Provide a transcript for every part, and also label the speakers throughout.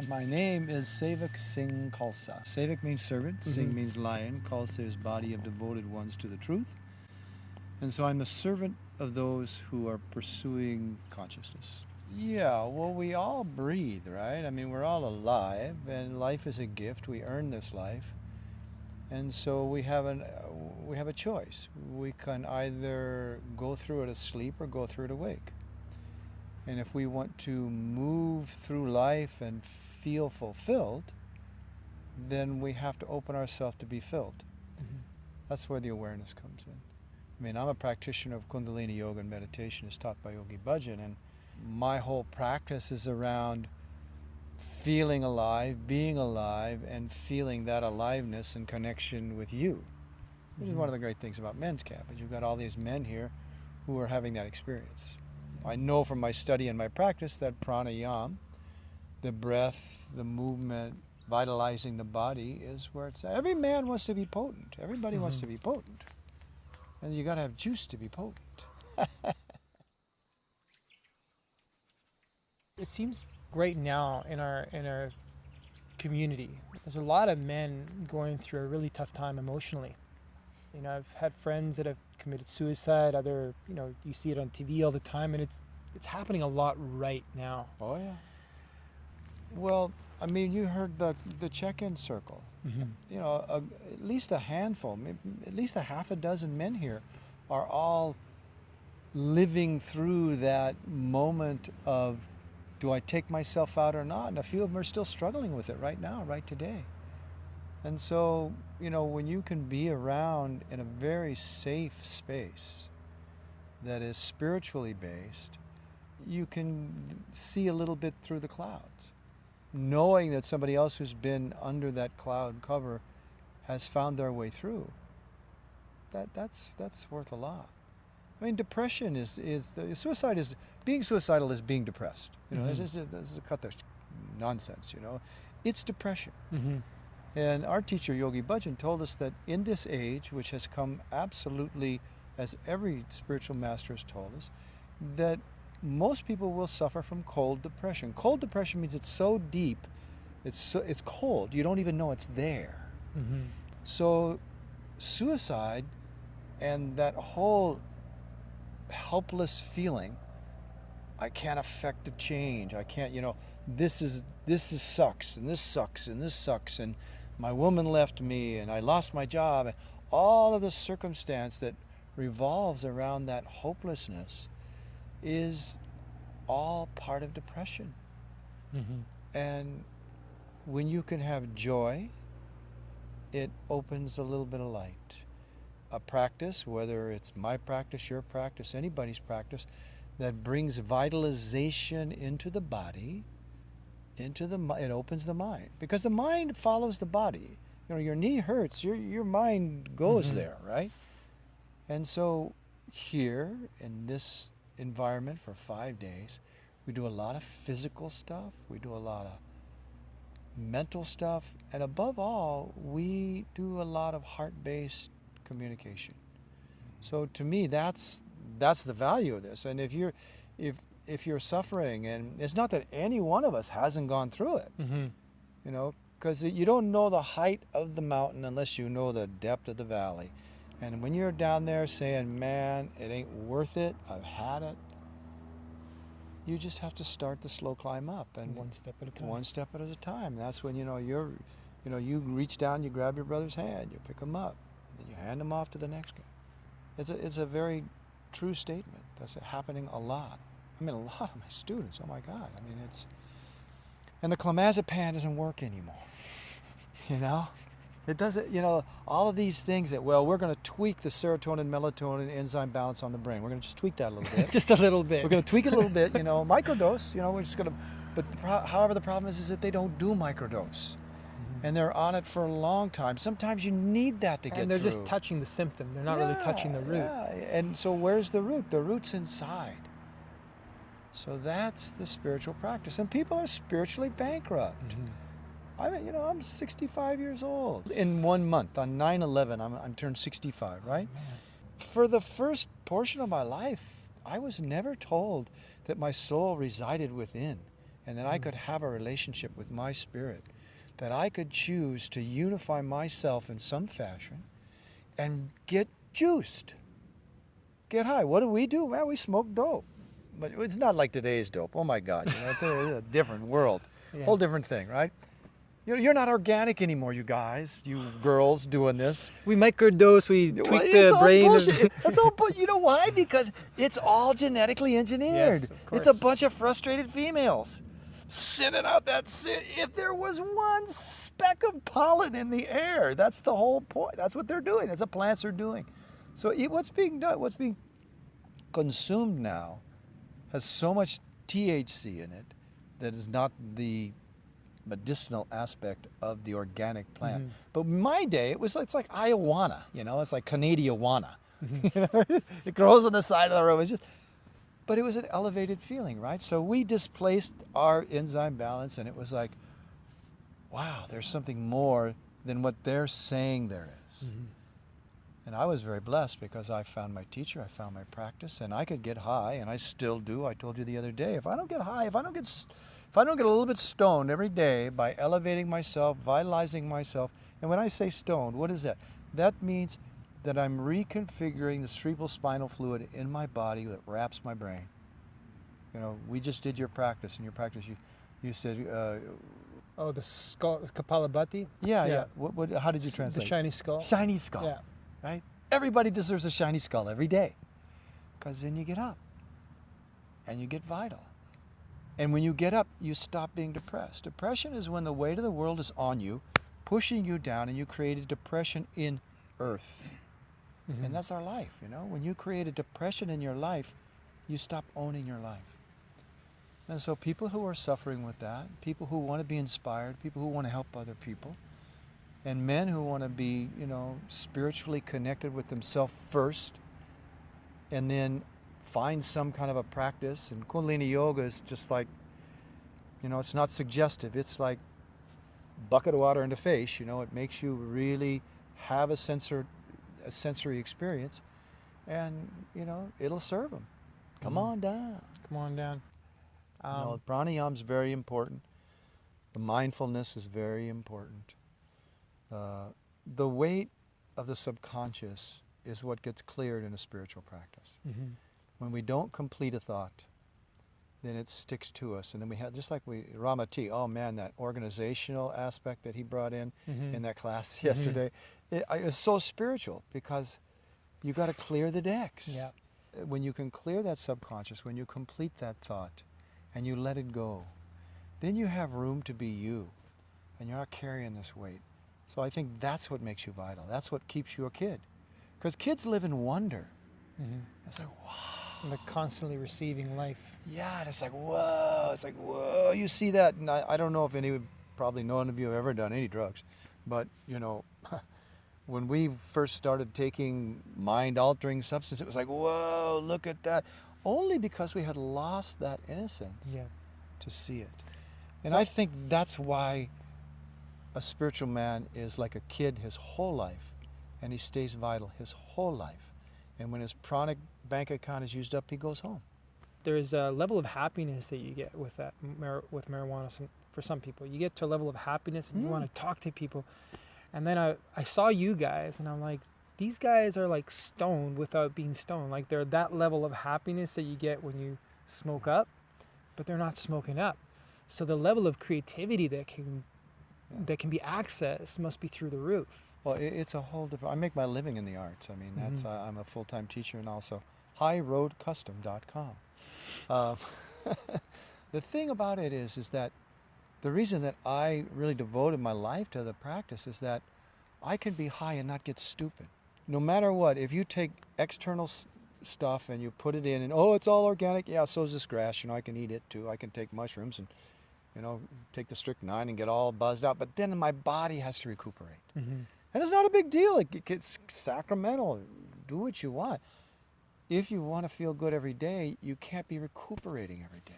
Speaker 1: My name is Sevak Singh Khalsa. Sevak means servant, Singh means lion, Khalsa is body of devoted ones to the truth. And so I'm the servant of those who are pursuing consciousness. Yeah, well, we all breathe, right? I mean, we're all alive, and life is a gift. We earn this life. And so we have a choice. We can either go through it asleep or go through it awake. And if we want to move through life and feel fulfilled, then we have to open ourselves to be filled. That's where the awareness comes in. I mean, I'm a practitioner of Kundalini Yoga and meditation as taught by Yogi Bhajan, and my whole practice is around feeling alive, being alive, and feeling that aliveness and connection with you. Which is one of the great things about men's camp, is you've got all these men here who are having that experience. I know from my study and my practice that pranayama, the breath, the movement, vitalizing the body is where it's at. Every man wants to be potent. Everybody wants to be potent. And you got to have juice to be potent.
Speaker 2: It seems right now in our community, there's a lot of men going through a really tough time emotionally. You know, I've had friends that have committed suicide. You see it on TV all the time, and it's happening a lot right now.
Speaker 1: Oh yeah. Well, I mean, you heard the check-in circle. You know, at least a handful, maybe at least a half a dozen men here are all living through that moment of, do I take myself out or not? And a few of them are still struggling with it right now, right today. And so, you know, when you can be around in a very safe space that is spiritually based, you can see a little bit through the clouds. Knowing that somebody else who's been under that cloud cover has found their way through, that's worth a lot. I mean, depression being suicidal is being depressed. You know, this is a cut the nonsense. You know, it's depression. And our teacher Yogi Bhajan told us that in this age, which has come absolutely, as every spiritual master has told us, that most people will suffer from cold depression. Cold depression means it's so deep, it's cold. You don't even know it's there. So suicide and that whole helpless feeling, I can't affect the change. I can't, you know, this is sucks, and this sucks, and this sucks, and my woman left me, and I lost my job, and all of the circumstance that revolves around that hopelessness is all part of depression. And when you can have joy, it opens a little bit of light. A practice, whether it's my practice, your practice, anybody's practice, that brings vitalization into the body, it opens the mind. Because the mind follows the body. You know, your knee hurts, your mind goes there, right? And so here in this environment for 5 days, we do a lot of physical stuff, we do a lot of mental stuff, and above all, we do a lot of heart-based communication. So to me, that's the value of this. And if you're suffering, and it's not that any one of us hasn't gone through it, you know, because you don't know the height of the mountain unless you know the depth of the valley. And when you're down there saying, man, it ain't worth it, I've had it, you just have to start the slow climb up, and
Speaker 2: one step at a time.
Speaker 1: One step at a time. That's when you reach down, you grab your brother's hand, you pick him up, then you hand him off to the next guy. It's a very true statement. That's happening a lot. I mean, a lot of my students. Oh my God. I mean, and the clonazepam doesn't work anymore. You know, it doesn't. You know, all of these things that, well, we're going to tweak the serotonin, melatonin, enzyme balance on the brain. We're going to just tweak that a little bit.
Speaker 2: Just a little bit.
Speaker 1: We're going to tweak it a little bit. You know, microdose. You know, we're just going to. But however, the problem is that they don't do microdose, and they're on it for a long time. Sometimes you need that to get through.
Speaker 2: And they're just touching the symptom. They're not really touching the root.
Speaker 1: Yeah. And so where's the root? The root's inside. So that's the spiritual practice. And people are spiritually bankrupt. I mean, you know, I'm 65 years old. In 1 month, on 9/11, I'm turned 65, right?
Speaker 2: Man.
Speaker 1: For the first portion of my life, I was never told that my soul resided within and that I could have a relationship with my spirit, that I could choose to unify myself in some fashion and get juiced, get high. What do? Man, we smoke dope. But it's not like today's dope. Oh my God, it's a different world, whole different thing, right? You're not organic anymore, you guys, you girls doing this.
Speaker 2: We microdose, we tweak the
Speaker 1: all
Speaker 2: brain.
Speaker 1: bullshit. That's all you know why? Because it's all genetically engineered.
Speaker 2: Yes, of course.
Speaker 1: It's a bunch of frustrated females sending out if there was one speck of pollen in the air, that's the whole point. That's what they're doing. That's what plants are doing. So what's being done, what's being consumed now has so much THC in it that is not the medicinal aspect of the organic plant. But in my day, it's like ayahuasca, it's like Canadiawana. It grows on the side of the road. But it was an elevated feeling, right? So we displaced our enzyme balance, and it was like, wow, there's something more than what they're saying there is. And I was very blessed because I found my teacher, I found my practice, and I could get high, and I still do. I told you the other day, if I don't get high, if I don't get a little bit stoned every day by elevating myself, vitalizing myself, and when I say stoned, what is that? That means that I'm reconfiguring the cerebral spinal fluid in my body that wraps my brain. We just did your practice. In your practice, you said...
Speaker 2: Oh, the skull, Kapalabhati?
Speaker 1: Yeah. How did you translate?
Speaker 2: The shiny skull.
Speaker 1: Shiny skull.
Speaker 2: Yeah.
Speaker 1: Right? Everybody deserves a shiny skull every day. Because then you get up. And you get vital. And when you get up, you stop being depressed. Depression is when the weight of the world is on you, pushing you down, and you create a depression in earth. And that's our life, When you create a depression in your life, you stop owning your life. And so people who are suffering with that, people who want to be inspired, people who want to help other people, and men who want to be, spiritually connected with themselves first, and then find some kind of a practice. And Kundalini Yoga is just like, it's not suggestive. It's like bucket of water in the face. It makes you really have a sensory experience, and it'll serve them. Come on down.
Speaker 2: Come on down.
Speaker 1: Pranayam's very important. The mindfulness is very important. The weight of the subconscious is what gets cleared in a spiritual practice. When we don't complete a thought, then it sticks to us. And then we have, just like Ramati, oh man, that organizational aspect that he brought in that class yesterday, it's so spiritual because you got to clear the decks.
Speaker 2: Yeah.
Speaker 1: When you can clear that subconscious, when you complete that thought and you let it go, then you have room to be you and you're not carrying this weight. So I think that's what makes you vital. That's what keeps you a kid. Because kids live in wonder. It's like, wow.
Speaker 2: And they're constantly receiving life.
Speaker 1: Yeah, and it's like, whoa. It's like, whoa, you see that. And I don't know if probably none of you have ever done any drugs. But, when we first started taking mind-altering substance, it was like, whoa, look at that. Only because we had lost that innocence to see it. And I think that's why a spiritual man is like a kid his whole life, and he stays vital his whole life. And when his pranic bank account is used up, he goes home.
Speaker 2: There's a level of happiness that you get with that with marijuana. For some people, you get to a level of happiness, and you want to talk to people. And then I saw you guys, and I'm like, these guys are like stoned without being stoned. Like they're that level of happiness that you get when you smoke up, but they're not smoking up. So the level of creativity that can be accessed must be through the roof.
Speaker 1: Well, it's a whole different... I make my living in the arts. I mean, that's I'm a full-time teacher and also highroadcustom.com. The thing about it is that the reason that I really devoted my life to the practice is that I can be high and not get stupid. No matter what, if you take external stuff and you put it in and, it's all organic, yeah, so is this grass, I can eat it too. I can take mushrooms and, take the strychnine and get all buzzed out. But then my body has to recuperate. And it's not a big deal. It's sacramental. Do what you want. If you want to feel good every day, you can't be recuperating every day.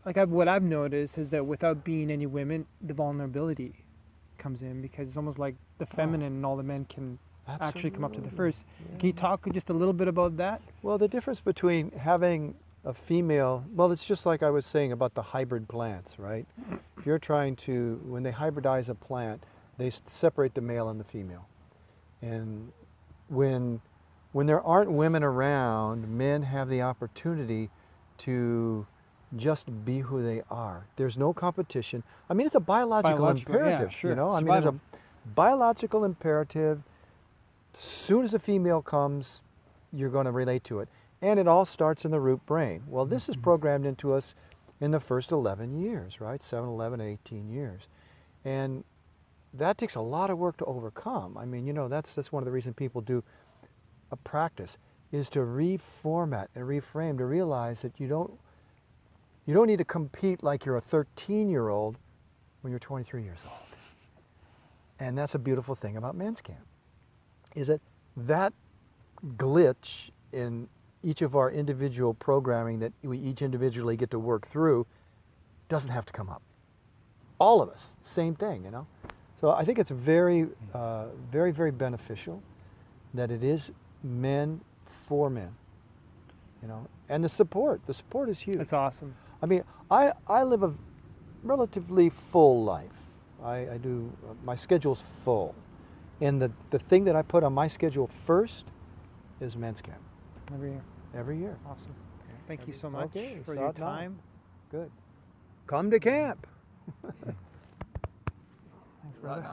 Speaker 2: Like what I've noticed is that without being any women, the vulnerability comes in because it's almost like the feminine and all the men can actually come up to the first. Yeah. Can you talk just a little bit about that?
Speaker 1: Well, the difference between having a female, well, it's just like I was saying about the hybrid plants, right? If you're trying to, when they hybridize a plant, they separate the male and the female. And when there aren't women around, men have the opportunity to just be who they are. There's no competition. I mean, it's a biological imperative,
Speaker 3: yeah, sure.
Speaker 1: you know? I mean,
Speaker 3: Survival.
Speaker 1: there's a biological imperative. Soon as a female comes, you're going to relate to it. And it all starts in the root brain. Well, this is programmed into us in the first 11 years, right? 7, 11, 18 years. And that takes a lot of work to overcome. I mean, you know, that's one of the reasons people do a practice, is to reformat and reframe, to realize that you don't need to compete like you're a 13-year-old when you're 23 years old. And that's a beautiful thing about men's camp, is that glitch in each of our individual programming that we each individually get to work through doesn't have to come up. All of us, same thing, you know? So I think it's very, very, very beneficial that it is men for men, you know? And the support is huge.
Speaker 2: That's awesome.
Speaker 1: I mean, I live a relatively full life. I do, my schedule's full. And the thing that I put on my schedule first is men's camp.
Speaker 2: Every year.
Speaker 1: Every year.
Speaker 2: Awesome. Thank you so much
Speaker 1: Okay,
Speaker 2: for
Speaker 1: so
Speaker 2: your
Speaker 1: now-
Speaker 2: time.
Speaker 1: Good. Come to camp.
Speaker 2: Thanks, brother.